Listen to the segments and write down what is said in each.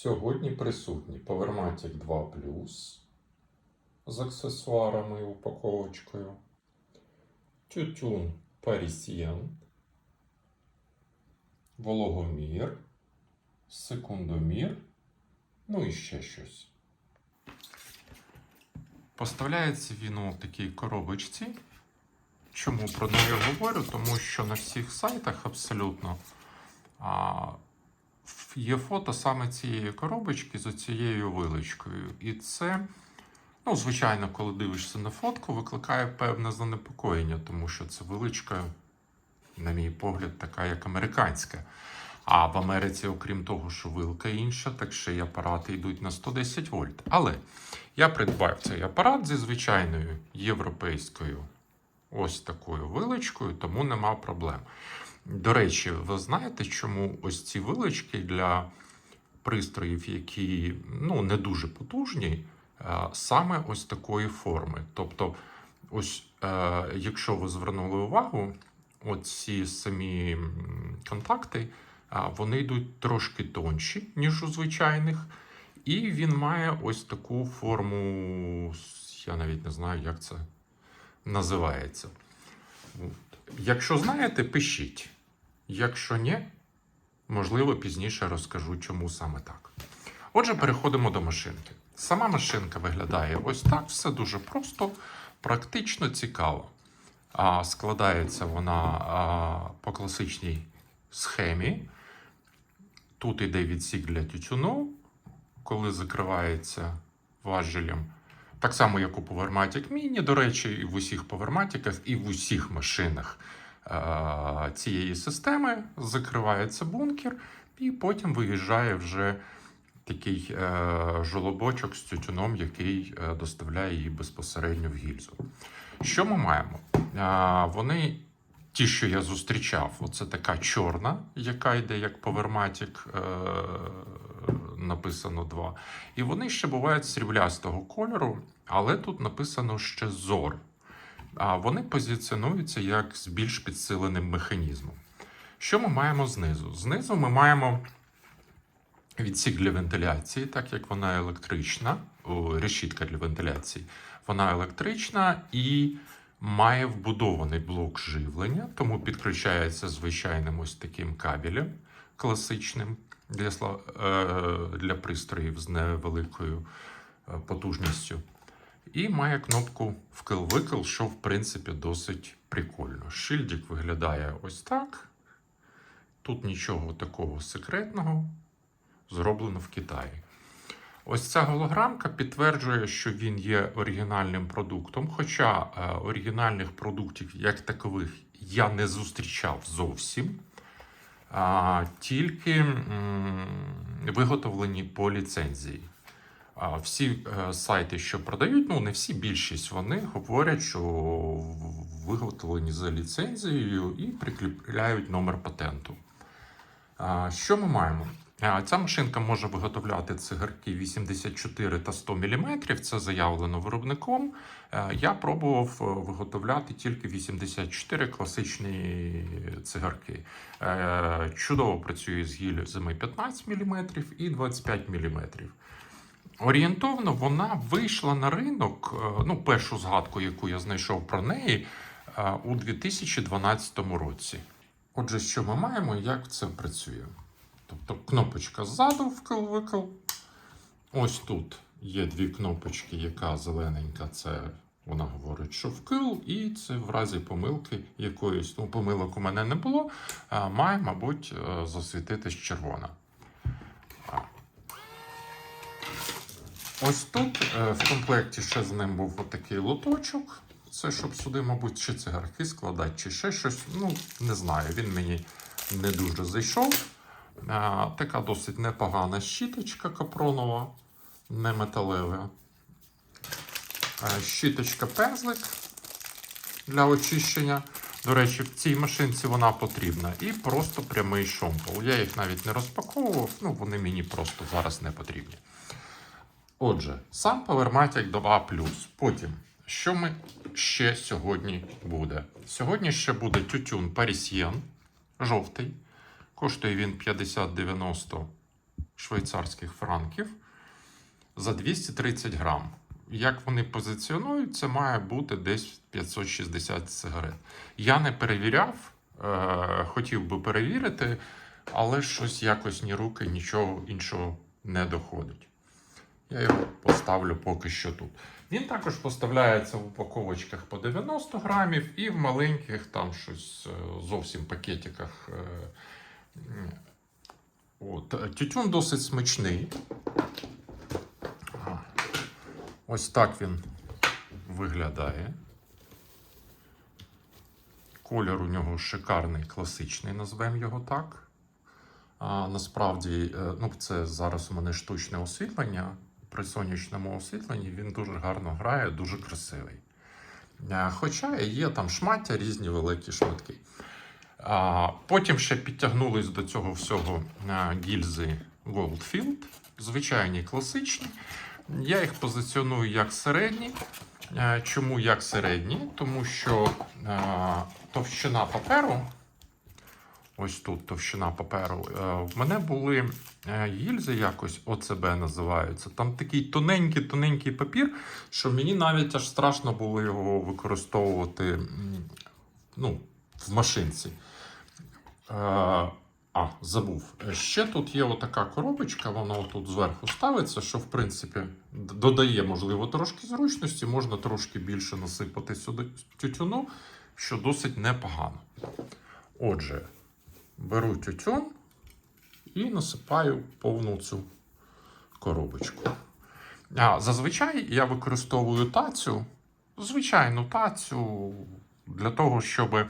Сьогодні присутні Powermatic 2 Plus з аксесуарами і упаковочкою, тютюн Parisien, вологомір, секундомір, ну і ще щось. Поставляється він у такій коробочці. Чому про неї говорю? Тому що на всіх сайтах абсолютно є фото саме цієї коробочки з оцією вилочкою. І це, ну, звичайно, коли дивишся на фотку, викликає певне занепокоєння, тому що це вилочка, на мій погляд, така як американська. А в Америці, окрім того, що вилка інша, так ще й апарати йдуть на 110 вольт. Але я придбав цей апарат зі звичайною європейською ось такою вилочкою, тому нема проблем. До речі, ви знаєте, чому ось ці вилочки для пристроїв, які не дуже потужні, саме ось такої форми. Тобто, ось, якщо ви звернули увагу, оці самі контакти, вони йдуть трошки тонші, ніж у звичайних. І він має ось таку форму, я навіть не знаю, як це називається. Якщо знаєте, пишіть. Якщо ні, можливо, пізніше розкажу, чому саме так. Отже, переходимо до машинки. Сама машинка виглядає ось так. Все дуже просто, практично, цікаво. Складається вона по класичній схемі. Тут іде відсік для тютюну, коли закривається важелем. Так само, як у Powermatic Mini, до речі, і в усіх Powermatic'ах, і в усіх машинах цієї системи закривається бункер, і потім виїжджає вже такий жолобочок з тютюном, який доставляє її безпосередньо в гільзу. Що ми маємо? Вони, ті, що я зустрічав, оце така чорна, яка йде як Powermatic, написано 2. І вони ще бувають сріблястого кольору, але тут написано ще ZOR. Вони позиціонуються як з більш підсиленим механізмом. Що ми маємо знизу? Знизу ми маємо відсік для вентиляції, так як вона електрична, решітка для вентиляції. Вона електрична і має вбудований блок живлення, тому підключається звичайним ось таким кабелем класичним для пристроїв з невеликою потужністю. І має кнопку вкл-викл, що в принципі досить прикольно. Шильдик виглядає ось так. Тут нічого такого секретного. Зроблено в Китаї. Ось ця голограмка підтверджує, що він є оригінальним продуктом. Хоча оригінальних продуктів як такових я не зустрічав зовсім. Тільки виготовлені по ліцензії. Всі сайти, що продають, не всі, більшість, вони говорять, що виготовлені за ліцензією і прикріпляють номер патенту. Що ми маємо? Ця машинка може виготовляти цигарки 84 та 100 мм, це заявлено виробником. Я пробував виготовляти тільки 84 класичні цигарки. Чудово працює з гільзами 15 мм і 25 мм. Орієнтовно вона вийшла на ринок, першу згадку, яку я знайшов про неї, у 2012 році. Отже, що ми маємо і як це працює? Тобто кнопочка ззаду вкл-викл. Ось тут є дві кнопочки, яка зелененька, це вона говорить, що вкл, і це в разі помилки якоїсь, помилок у мене не було, має, мабуть, засвітитись червона. Ось тут в комплекті ще з ним був отакий лоточок. Це щоб сюди, мабуть, чи цигарки складати, чи ще щось. Не знаю, він мені не дуже зайшов. Така досить непогана щіточка капронова, не металева. Щіточка-пензлик для очищення. До речі, в цій машинці вона потрібна. І просто прямий шомпол. Я їх навіть не розпаковував, вони мені просто зараз не потрібні. Отже, сам Powermatic 2 Plus. Потім, що ми ще сьогодні буде? Сьогодні ще буде тютюн Parisien, жовтий. Коштує він 50,90 швейцарських франків за 230 грам. Як вони позиціонують, це має бути десь 560 сигарет. Я не перевіряв, хотів би перевірити, але щось якось ні руки, нічого іншого не доходить. Я його поставлю поки що тут. Він також поставляється в упаковочках по 90 грамів і в маленьких там щось зовсім пакетиках. От. Тютюн досить смачний. Ось так він виглядає. Колір у нього шикарний, класичний, назвемо його так. Насправді, це зараз у мене штучне освітлення. При сонячному освітленні він дуже гарно грає, дуже красивий. Хоча є там шмаття, різні великі шматки. Потім ще підтягнулись до цього всього гільзи Goldfield. Звичайні, класичні. Я їх позиціоную як середні. Чому як середні? Тому що товщина паперу, ось тут товщина паперу, в мене були гільзи якось, ОЦБ називаються. Там такий тоненький папір, що мені навіть аж страшно було його використовувати в машинці. Забув. Ще тут є отака коробочка, вона тут зверху ставиться, що, в принципі, додає, можливо, трошки зручності, можна трошки більше насипати сюди тютюну, що досить непогано. Отже, беру тютюн і насипаю повну цю коробочку. Зазвичай я використовую тацю, звичайну тацю, для того, щоб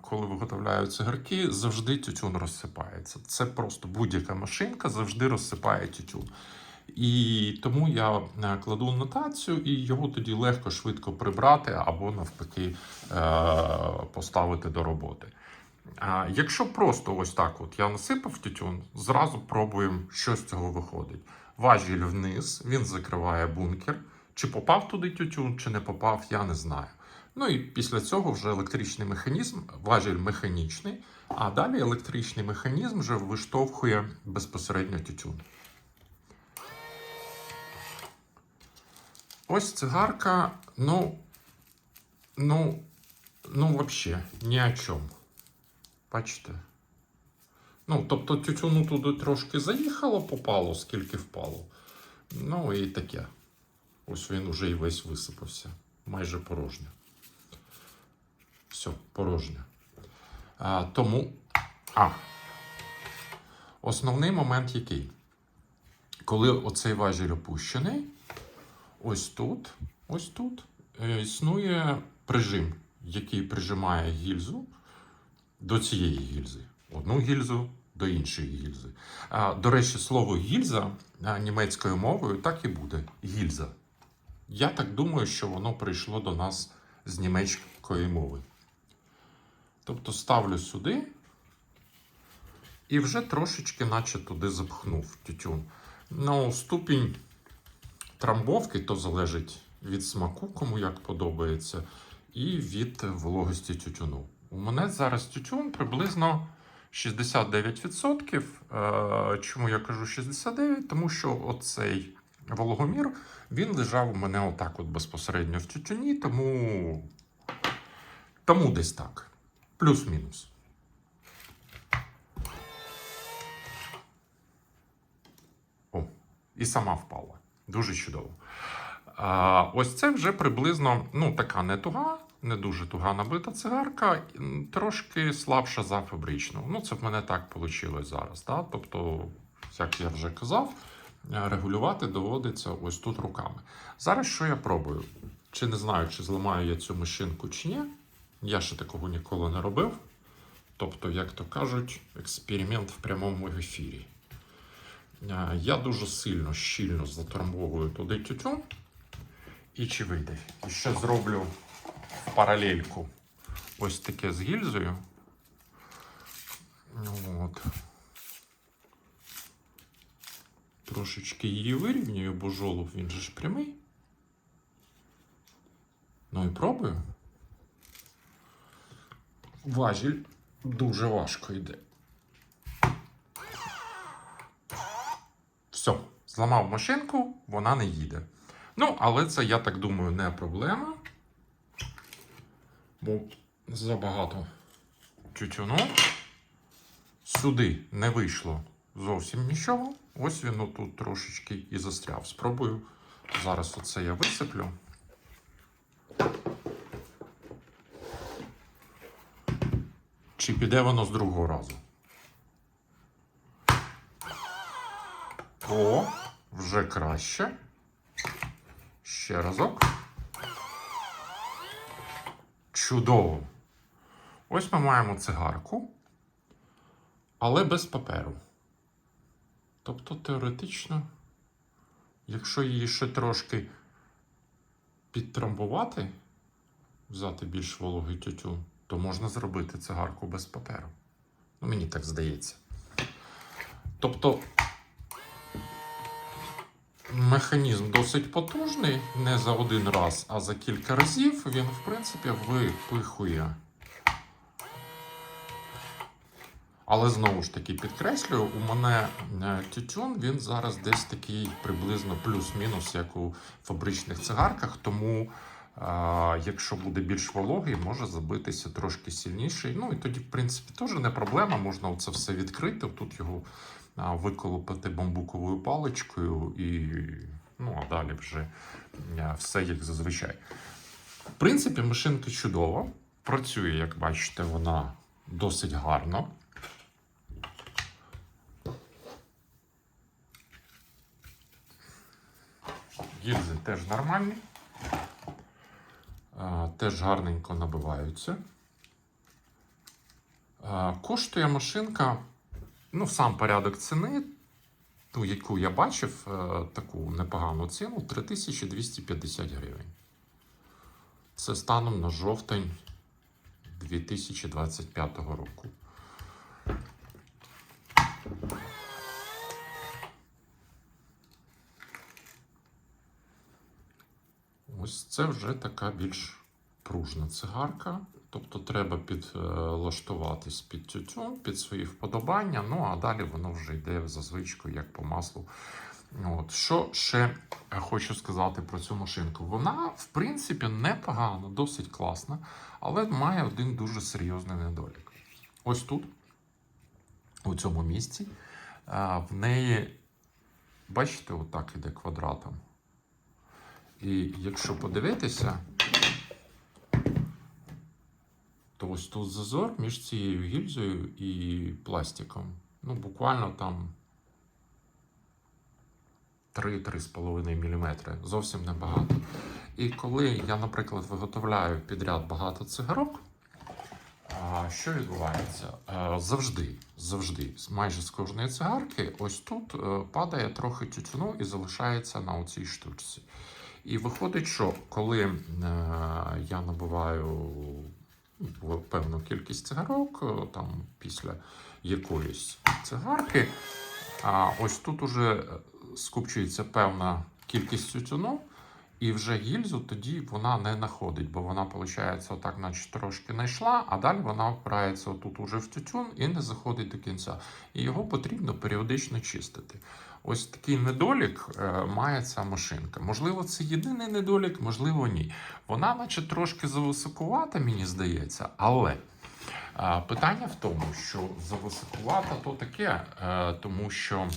коли виготовляють цигарки, завжди тютюн розсипається. Це просто будь-яка машинка завжди розсипає тютюн. І тому я кладу на тацю, і його тоді легко, швидко прибрати або навпаки поставити до роботи. Якщо просто ось так от я насипав тютюн, зразу пробуємо, що з цього виходить. Важіль вниз, він закриває бункер. Чи попав туди тютюн, чи не попав, я не знаю. І після цього вже електричний механізм, важіль механічний, а далі електричний механізм вже виштовхує безпосередньо тютюн. Ось цигарка, взагалі, ні о чому. Бачите? Тобто тютюну туди трошки заїхало, попало, скільки впало. І таке. Ось він уже і весь висипався. Майже порожньо. Все, порожньо. Основний момент який? Коли оцей важіль опущений, ось тут існує прижим, який прижимає гільзу до цієї гільзи. Одну гільзу до іншої гільзи. До речі, слово гільза німецькою мовою так і буде. Гільза. Я так думаю, що воно прийшло до нас з німецької мови. Тобто ставлю сюди і вже трошечки наче туди запхнув тютюн. Ступінь трамбовки то залежить від смаку, кому як подобається, і від вологості тютюну. У мене зараз тютюн приблизно 69%. Чому я кажу 69%? Тому що оцей вологомір, він лежав у мене отак от безпосередньо в тютюні, тому десь так. Плюс-мінус. І сама впала. Дуже чудово. Ось це вже приблизно, така не туга, не дуже туга набита цигарка, трошки слабша за фабричну. Це в мене так вийшло зараз. Да? Тобто, як я вже казав, регулювати доводиться ось тут руками. Зараз що я пробую? Чи не знаю, чи зламаю я цю машинку, чи ні. Я ще такого ніколи не робив. Тобто, як то кажуть, експеримент в прямому ефірі. Я дуже щільно затрамбовую туди тютюн. І чи вийде? І ще зроблю в паралельку ось таке з гільзою. Трошечки її вирівнюю, бо жолоб, він же ж прямий. І пробую. Важіль дуже важко йде. Все, зламав машинку, вона не їде. Ну, але це, я так думаю, не проблема. Бо забагато тютюну. Сюди не вийшло зовсім нічого. Ось він тут трошечки і застряв. Спробую. Зараз оце я висиплю. Чи піде воно з другого разу? О, вже краще. Ще разок. Чудово. Ось ми маємо цигарку, але без паперу. Тобто, теоретично, якщо її ще трошки підтрамбувати, взяти більш вологий тютюн, то можна зробити цигарку без паперу. Ну, мені так здається. Тобто, механізм досить потужний, не за один раз, а за кілька разів він, в принципі, випихує. Але, знову ж таки, підкреслюю, у мене тютюн, він зараз десь такий приблизно плюс-мінус, як у фабричних цигарках, тому якщо буде більш вологий, може забитися трошки сильніше. Ну і тоді, в принципі, теж не проблема, можна це все відкрити, тут його виколупати бамбуковою паличкою і, ну, а далі вже все як зазвичай. В принципі, машинка чудова, працює, як бачите, вона досить гарно. Гільзи теж нормальні, теж гарненько набиваються. Коштує машинка, ну, сам порядок ціни, ту, яку я бачив, таку непогану ціну, 3250 гривень. Це станом на жовтень 2025 року. Ось це вже така більш пружна цигарка. Тобто треба підлаштуватись під тютюн, під свої вподобання, ну а далі воно вже йде за звичкою, як по маслу. От. Що ще хочу сказати про цю машинку? Вона, в принципі, непогана, досить класна, але має один дуже серйозний недолік. Ось тут, у цьому місці, в неї, бачите, отак іде квадратом. І якщо подивитися, то ось тут зазор між цією гільзою і пластиком. Ну, буквально там 3-3,5 мм. Зовсім небагато. І коли я, наприклад, виготовляю підряд багато цигарок, що відбувається? Завжди, майже з кожної цигарки, ось тут падає трохи тютюну і залишається на оцій штучці. І виходить, що коли я набиваю певну кількість цигарок, там після якоїсь цигарки, ось тут уже скупчується певна кількість тютюну, і вже гільзу тоді вона не знаходить, бо вона, виходить, отак, наче трошки знайшла, а далі вона впирається отут уже в тютюн і не заходить до кінця. І його потрібно періодично чистити. Ось такий недолік має ця машинка. Можливо, це єдиний недолік, можливо, ні. Вона, наче, трошки зависокувата, мені здається, але питання в тому, що зависокувата то таке, тому що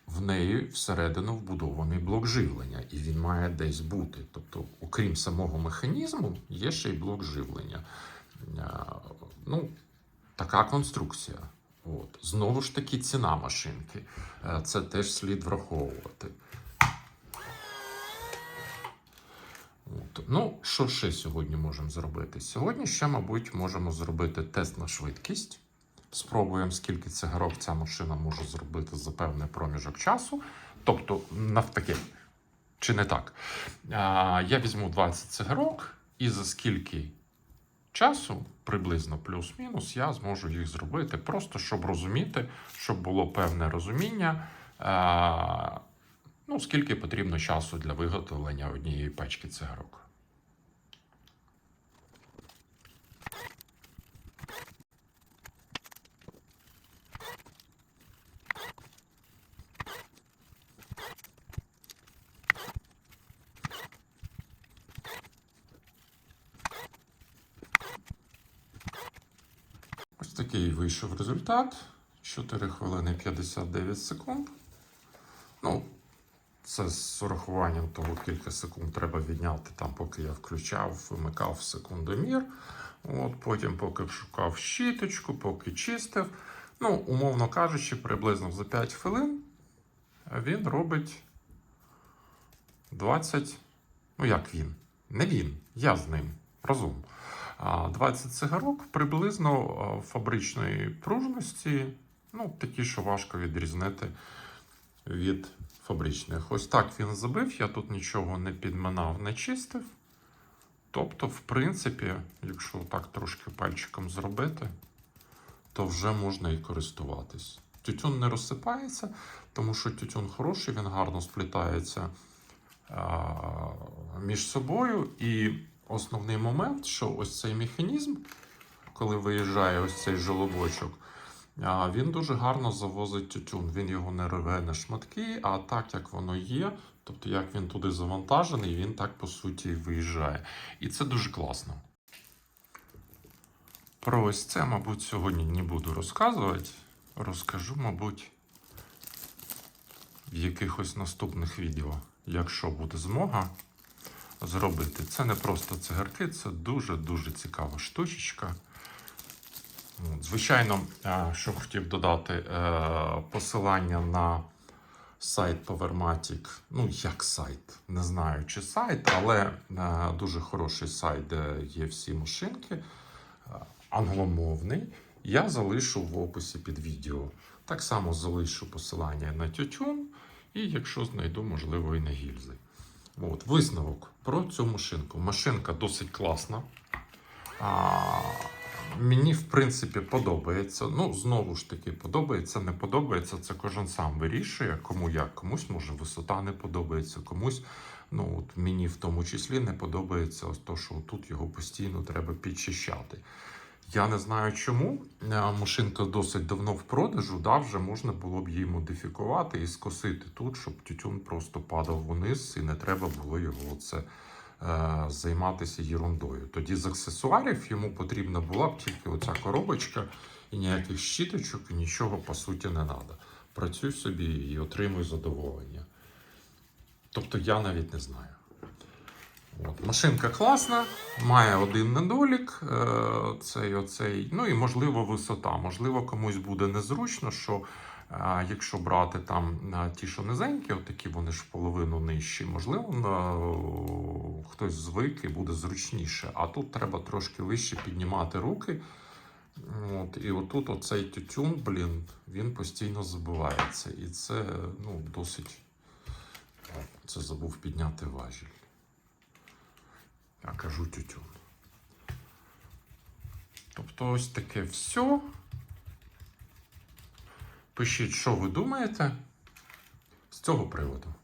в неї всередину вбудований блок живлення, і він має десь бути. Тобто, окрім самого механізму, є ще й блок живлення. Ну, така конструкція. От. Знову ж таки, ціна машинки. Це теж слід враховувати. От. Ну, що ще сьогодні можемо зробити? Сьогодні ще, мабуть, можемо зробити тест на швидкість. Спробуємо, скільки цигарок ця машина може зробити за певний проміжок часу. Тобто, навтаки, чи не так? Я візьму 20 цигарок, і за скільки часу, приблизно плюс-мінус, я зможу їх зробити. Просто, щоб розуміти, щоб було певне розуміння, ну, скільки потрібно часу для виготовлення однієї пачки цигарок. такий вийшов результат. 4 хвилини 59 секунд. Ну, це з урахуванням того, кілька секунд треба відняти, там, поки я включав, вимикав секундомір. От, потім, поки шукав щіточку, поки чистив. Ну, умовно кажучи, приблизно за 5 хвилин він робить 20. Ну, як він? Не він, я з ним разом. 20 цигарок приблизно фабричної пружності, ну, такі, що важко відрізнити від фабричних. Ось так він забив, я тут нічого не підминав, не чистив. Тобто, в принципі, якщо так трошки пальчиком зробити, то вже можна і користуватись. Тютюн не розсипається, тому що тютюн хороший, він гарно сплітається між собою. І основний момент, що ось цей механізм, коли виїжджає ось цей жолобочок, він дуже гарно завозить тютюн. Він його не рве на шматки, а так, як воно є, тобто як він туди завантажений, він так, по суті, виїжджає. І це дуже класно. Про ось це, мабуть, сьогодні не буду розказувати. Розкажу, мабуть, в якихось наступних відео, якщо буде змога зробити. Це не просто цигарки, це дуже-дуже цікава штучечка. Звичайно, що хотів додати, посилання на сайт Powermatic, ну як сайт, не знаю чи сайт, але дуже хороший сайт, де є всі машинки, англомовний, я залишу в описі під відео. Так само залишу посилання на тютюн і, якщо знайду, можливо, і на гільзи. От, висновок про цю машинку. Машинка досить класна. Мені, в принципі, подобається. Ну, знову ж таки, подобається, не подобається. Це кожен сам вирішує, кому як. Комусь, може, висота не подобається, комусь, ну, от мені в тому числі не подобається ось то, що тут його постійно треба підчищати. Я не знаю чому. Машинка досить давно в продажу, да, вже можна було б її модифікувати і скосити тут, щоб тютюн просто падав вниз і не треба було його оце займатися ерундою. Тоді з аксесуарів йому потрібна була б тільки оця коробочка і ніяких щіточок, і нічого по суті не треба. Працюй собі і отримуй задоволення. Тобто я навіть не знаю. От. Машинка класна, має один недолік, цей, ну і можливо висота. Можливо, комусь буде незручно, що якщо брати там ті, що низенькі, отакі вони ж в половину нижчі, можливо, хтось звик і буде зручніше. А тут треба трошки вище піднімати руки. От, і отут оцей тютюн, блін, він постійно забивається. І це, ну, досить... Це забув підняти важіль. Я кажу тютюн. Тобто ось таке все. Пишіть, що ви думаєте з цього приводу.